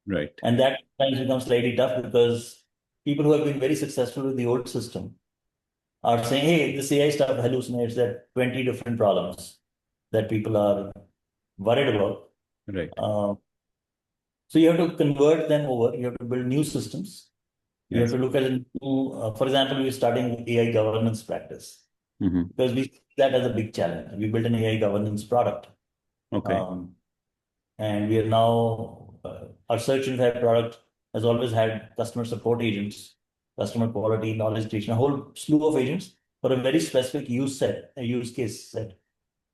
right. And that sometimes becomes slightly tough because people who have been very successful with the old system are saying, hey, this AI stuff hallucinates that 20 different problems that people are worried about. Right. Uh, So you have to convert them over. You have to build new systems. You have Yes. to look at it. For example, we're starting with AI governance practice Hmm. because we see that as a big challenge. We built an AI governance product, Okay. um, and we are now our search and fire product has always had customer support agents, customer quality, knowledge creation, a whole slew of agents for a very specific use case set.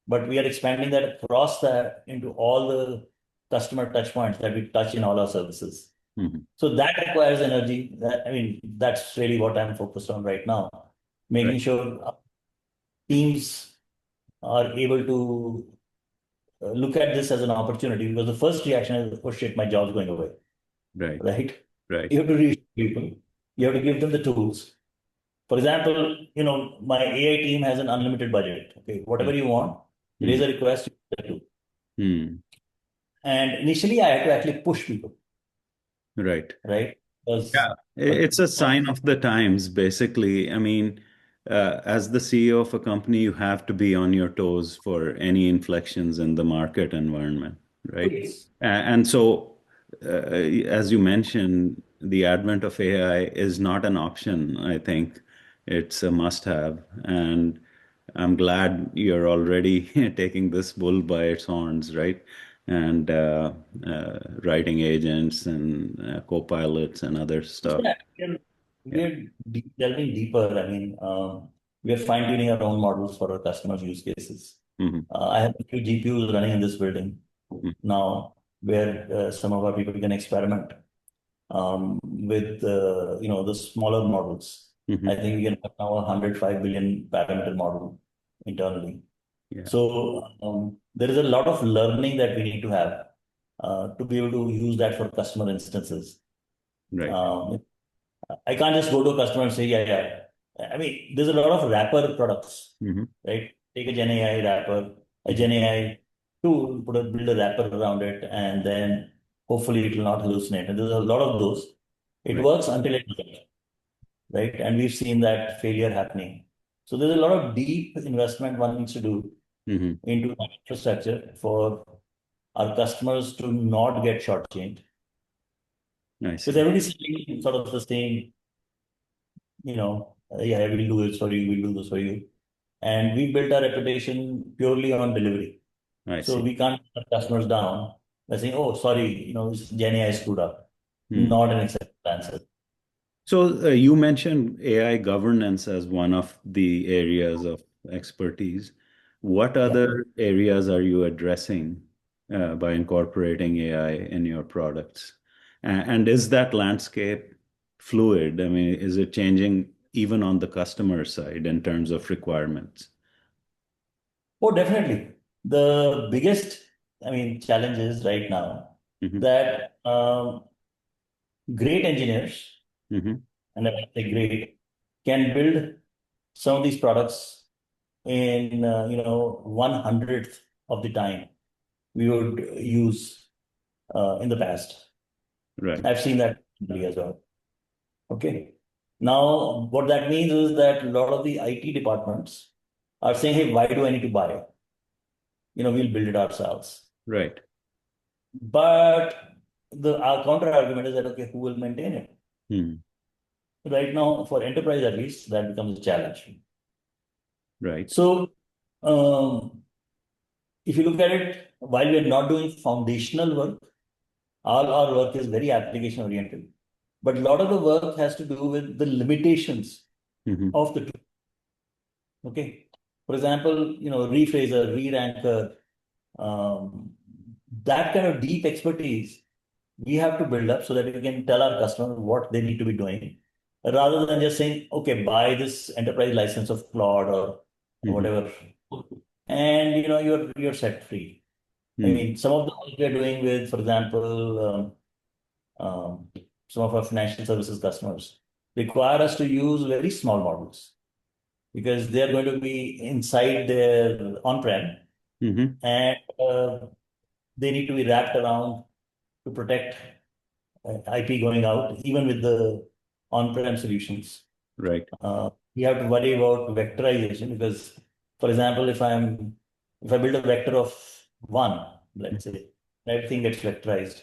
But we are expanding that across that into all the customer touch points that we touch in all our services. Hmm. So that requires energy. I mean, that's really what I'm focused on right now, Right. making sure teams are able to look at this as an opportunity because the first reaction is, oh shit, my job's going away, Right. right? Right. You have to reach people. You have to give them the tools. For example, my AI team has an unlimited budget. Okay, whatever you want, raise Mm. a request, you do. Mm. And initially, I had to actually push people, Right. right? Because, Yeah, but it's a sign of the times, basically. I mean, as the CEO of a company, you have to be on your toes for any inflections in the market environment, right? please, And so, as you mentioned, the advent of AI is not an option, I think. It's a must-have. And I'm glad you're already taking this bull by its horns, right? And writing agents and co-pilots and other stuff. yeah, Yeah. we're delving deeper. I mean, we're fine-tuning our own models for our customers' use cases. Hmm. I have a few GPUs running in this building now, where some of our people can experiment with the smaller models. Hmm. I think we can have now a 105 billion parameter model internally. Yeah. So there is a lot of learning that we need to have to be able to use that for customer instances. Right. Um, I can't just go to a customer and say, yeah, yeah. I mean, there's a lot of wrapper products, Hmm. right? Take a Gen AI wrapper, a Hmm. Gen AI tool, build a wrapper around it, and then hopefully it will not hallucinate. And there's a lot of those. It Right. works until it doesn't, right? And we've seen that failure happening. So there's a lot of deep investment one needs to do Hmm. into infrastructure for our customers to not get shortchanged. I Because see. everybody's saying sort of the same, yeah, we'll do this for you, we'll do this for you. And we built our reputation purely on delivery. I So see. we can't let customers down by saying, oh, sorry, this Gen AI screwed up. Hmm. Not an acceptable answer. So you mentioned AI governance as one of the areas of expertise. What Yeah. other areas are you addressing by incorporating AI in your products? And is that landscape fluid? I mean, is it changing even on the customer side in terms of requirements? Oh, definitely. The biggest, I mean, challenge is right now Hmm. that great engineers, Hmm. and I say great, can build some of these products in 1/100th of the time we would use in the past. Right. I've seen that as well. Okay. Now, what that means is that a lot of the IT departments are saying, hey, why do I need to buy it? We'll build it ourselves. Right. But our counter argument is that, okay, who will maintain it? Hmm. Right now, for enterprise at least, that becomes a challenge. Right. So, um, if you look at it, while we are not doing foundational work, all our work is very application oriented. But a lot of the work has to do with the limitations Hmm. of the tool. Okay. For example, rephraser, re-ranker, um, that kind of deep expertise we have to build up so that we can tell our customer what they need to be doing rather than just saying, okay, buy this enterprise license of Claude or Hmm. whatever, and you're set free. I Hmm. mean, some of the work we're doing with, for example, um, some of our financial services customers require us to use very small models because they're going to be inside their on-prem Hmm. and they need to be wrapped around to protect IP going out, even with the on-prem solutions. Right. We have to worry about vectorization because, for example, if I build a vector of one, let's say, everything gets vectorized.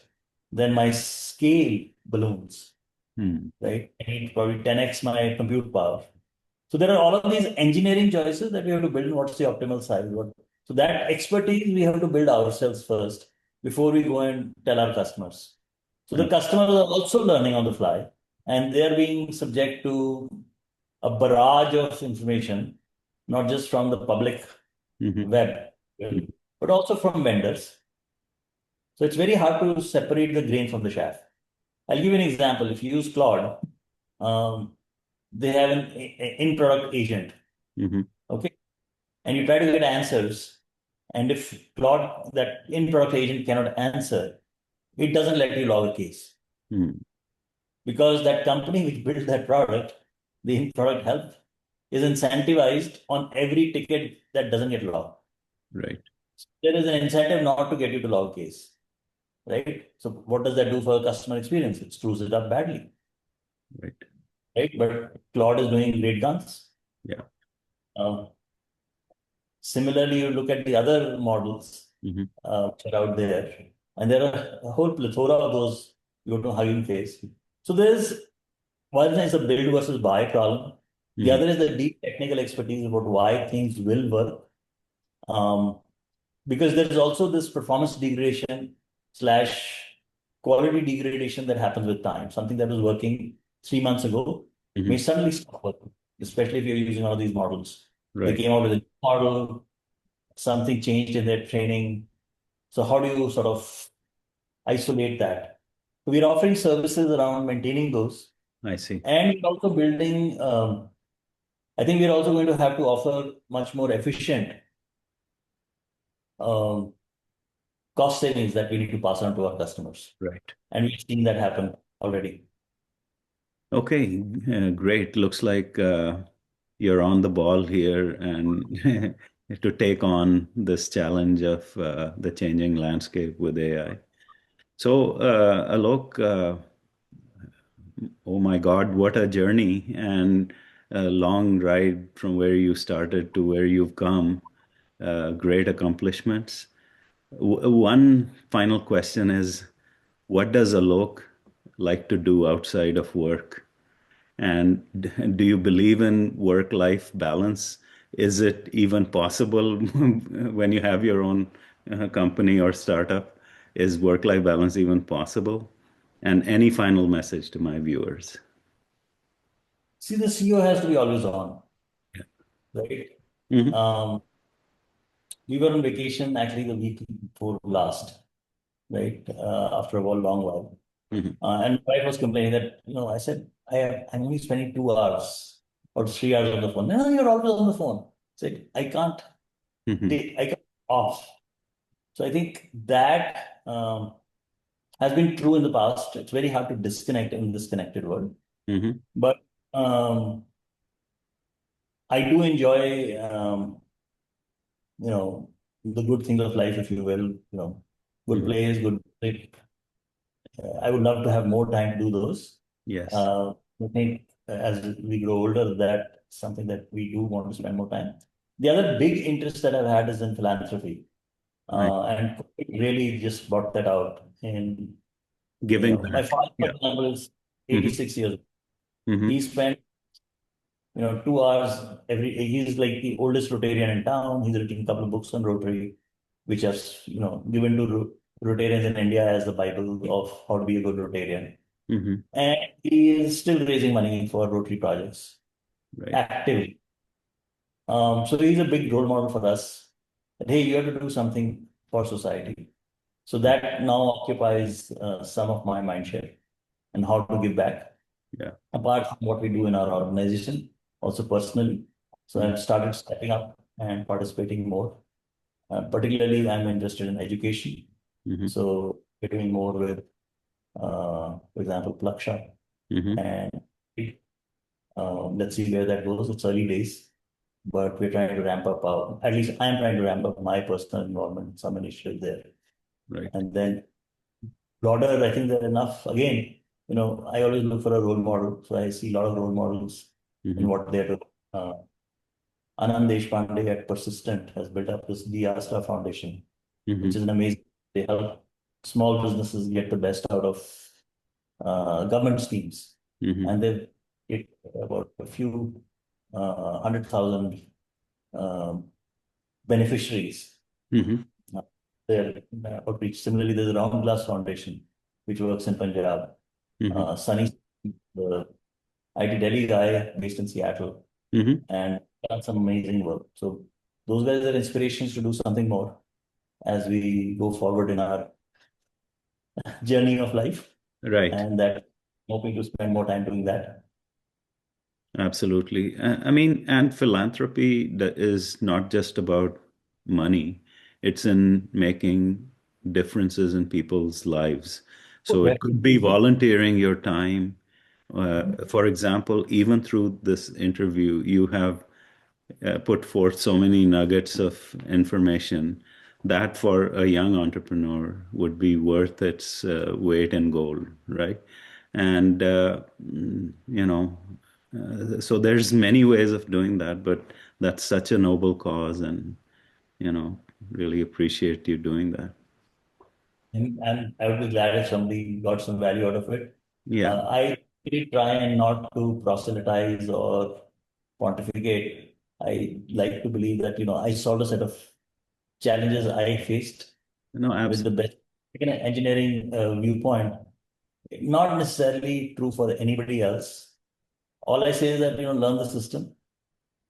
then my scale balloons, Hmm. right? I need probably 10x my compute power. So there are all of these engineering choices that we have to build. What's the optimal size? So that expertise we have to build ourselves first before we go and tell our customers. So the And, customers are also learning on the fly, and they are being subject to a barrage of information, not just from the public mhm, web, mhm, but also from vendors. So it's very hard to separate the grain from the chaff. I'll give you an example. If you use Claude, um, they have an in-product agent, mhm, okay? And you try to get answers. And if Claude, that in-product agent cannot answer, it doesn't let you log a case. mhm. Because that company which built that product, the in-product help, is incentivized on every ticket that doesn't get logged. Right, There is an incentive not to get you to log case, right? So what does that do for customer experience? It screws it up badly, right. right? But Claude is doing great guns. Yeah. Um, Similarly, you look at the other models Mhm, which are out there, and there are a whole plethora of those you go to Hugging Face. So there's one is a build versus buy problem. The mhm, other is the deep technical expertise about why things will work. Um, because there is also this performance degradation slash quality degradation that happens with time. Something that was working 3 months ago may mhm. suddenly stop working, especially if you're using all these models. They Right, came out with a new model, something changed in their training. So how do you sort of isolate that? So we're offering services around maintaining those, I see. and we're also building. I think we're also going to have to offer much more efficient um, cost savings that we need to pass on to our customers. Right. And we've seen that happen already. Okay, great. Looks like you're on the ball here and to take on this challenge of the changing landscape with AI. So, Alok, oh my God, what a journey and a long ride from where you started to where you've come. Great accomplishments. One final question is, what does Alok like to do outside of work? And do you believe in work-life balance? Is it even possible when you have your own company or startup? Is work-life balance even possible? And any final message to my viewers? See, the CEO has to be always on, right? Hmm. Um, we were on vacation actually the week before last, right? After a long while. Hmm. And my wife was complaining that, I said, I'm only spending 2 hours or 3 hours on the phone. No, you're always on the phone. I said, Hmm. I can't off. So I think that has been true in the past. It's very hard to disconnect in this connected world. Hmm. But I do enjoy, the good things of life, if you will, good Hmm. plays, good sleep. I would love to have more time to do those. Yes. Uh, I think as we grow older, that's something that we do want to spend more time. The other big interest that I've had is in philanthropy. Nice. And it really just brought that out. And, Giving my back. father, for Yeah. example, is Hmm. 86 years old. Hmm. He spent 2 hours he's like the oldest Rotarian in town. He's written a couple of books on Rotary, which are, given to Rotarians in India as the Bible of how to be a good Rotarian. Hmm. And he is still raising money for Rotary projects Right. actively. So he's a big role model for us that, hey, you have to do something for society. So that now occupies some of my mind share and how to give back Yeah. apart from what we do in our organization, also personally. So I've started stepping up and participating more. Particularly, I'm interested in education. Hmm. So we're doing more with, for example, Plug Shop. Hmm. And let's see where that goes. It's early days, but we're trying to ramp up at least I'm trying to ramp up my personal involvement in some initiative there. Right. And then broader, I think there are enough. Again, I always look for a role model. So I see a lot of role models in Hmm. what they're doing. Anand Deshpande at Persistent has built up this Diasta Foundation, which Hmm. is an amazing. They help small businesses get the best out of government schemes, Hmm. and they've get about a few 100,000 um, beneficiaries. Hmm. Uh, Their outreach. Similarly, there's a Round Glass Foundation, which works in Punjab. Hmm. Sunny, the IT Delhi guy based in Seattle, Hmm. and done some amazing work. So those guys are inspirations to do something more as we go forward in our journey of life, Right. and that hoping to spend more time doing that. Absolutely. I mean, and philanthropy that is not just about money. It's in making differences in people's lives. Oh, So it could be definitely. volunteering your time. For example, even through this interview, you have put forth so many nuggets of information that for a young entrepreneur would be worth its weight in gold, right? And so there's many ways of doing that, but that's such a noble cause, and you know, really appreciate you doing that. And I would be glad if somebody got some value out of it. Yeah, I really try and not to proselytize or pontificate. I like to believe that, I solved a set of challenges I faced no, with the absolutely. best engineering viewpoint. Not necessarily true for anybody else. All I say is that, learn the system.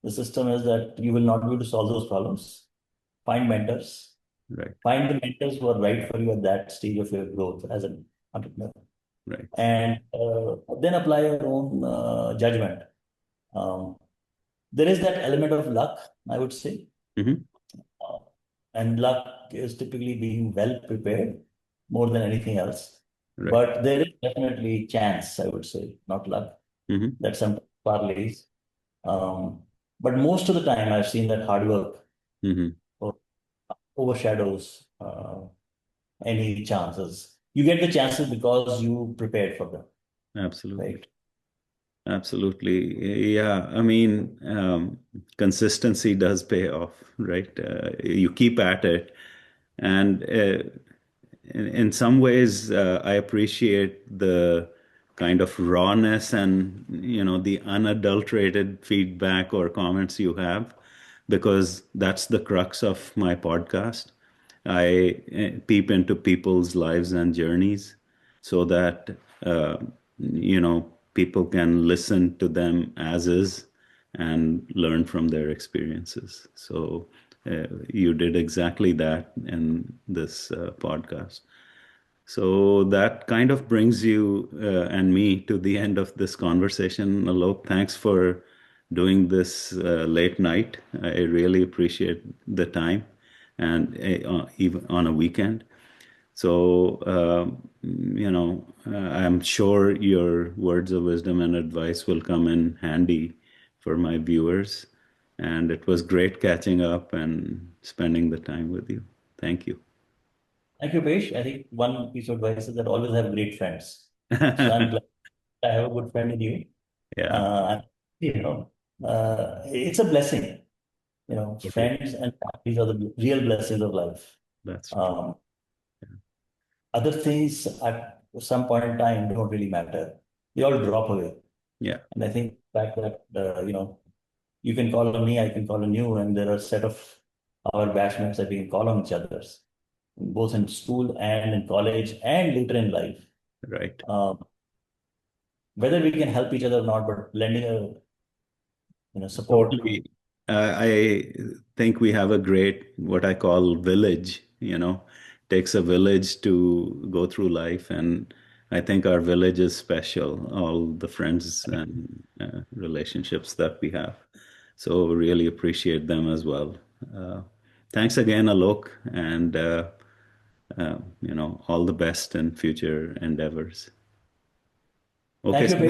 The system is that you will not be able to solve those problems. Find mentors. Right, Find the mentors who are right for you at that stage of your growth as an entrepreneur. right. And then apply your own judgment. Um, there is that element of luck, I would say. Hmm. Uh, and luck is typically being well prepared more than anything else. Right. But there is definitely chance, I would say, not luck, Hmm. that some parlays. Um, but most of the time, I've seen that hard work Hmm. overshadows any chances. You get the chances because you prepared for them, Absolutely. right? Absolutely. Yeah. I mean, consistency does pay off, right? You keep at it. And in some ways, I appreciate the kind of rawness and, the unadulterated feedback or comments you have, because that's the crux of my podcast. I peep into people's lives and journeys so that uh, people can listen to them as is and learn from their experiences. So you did exactly that in this podcast. So that kind of brings you and me to the end of this conversation. Alok, thanks for doing this late night. I really appreciate the time, and even on a weekend. So, I'm sure your words of wisdom and advice will come in handy for my viewers. And it was great catching up and spending the time with you. Thank you. Thank you, Pesh. I think one piece of advice is that always have great friends. So I'm glad I have a good friend in you. Yeah, And, it's a blessing. totally. Friends and families are the real blessings of life. That's true. Um, Other things at some point in time don't really matter. They all drop away. Yeah, And I think the fact that, you can call on me, I can call on you, and there are a set of our batchmates that we can call on each other's, both in school and in college and later in life. right. Um, Whether we can help each other or not, but lending a support. Totally. I think we have a great, what I call village, takes a village to go through life. And I think our village is special, all the friends and relationships that we have. So really appreciate them as well. Uh, Thanks again, Alok, and all the best in future endeavors. Okay, Thank you, so Pesh.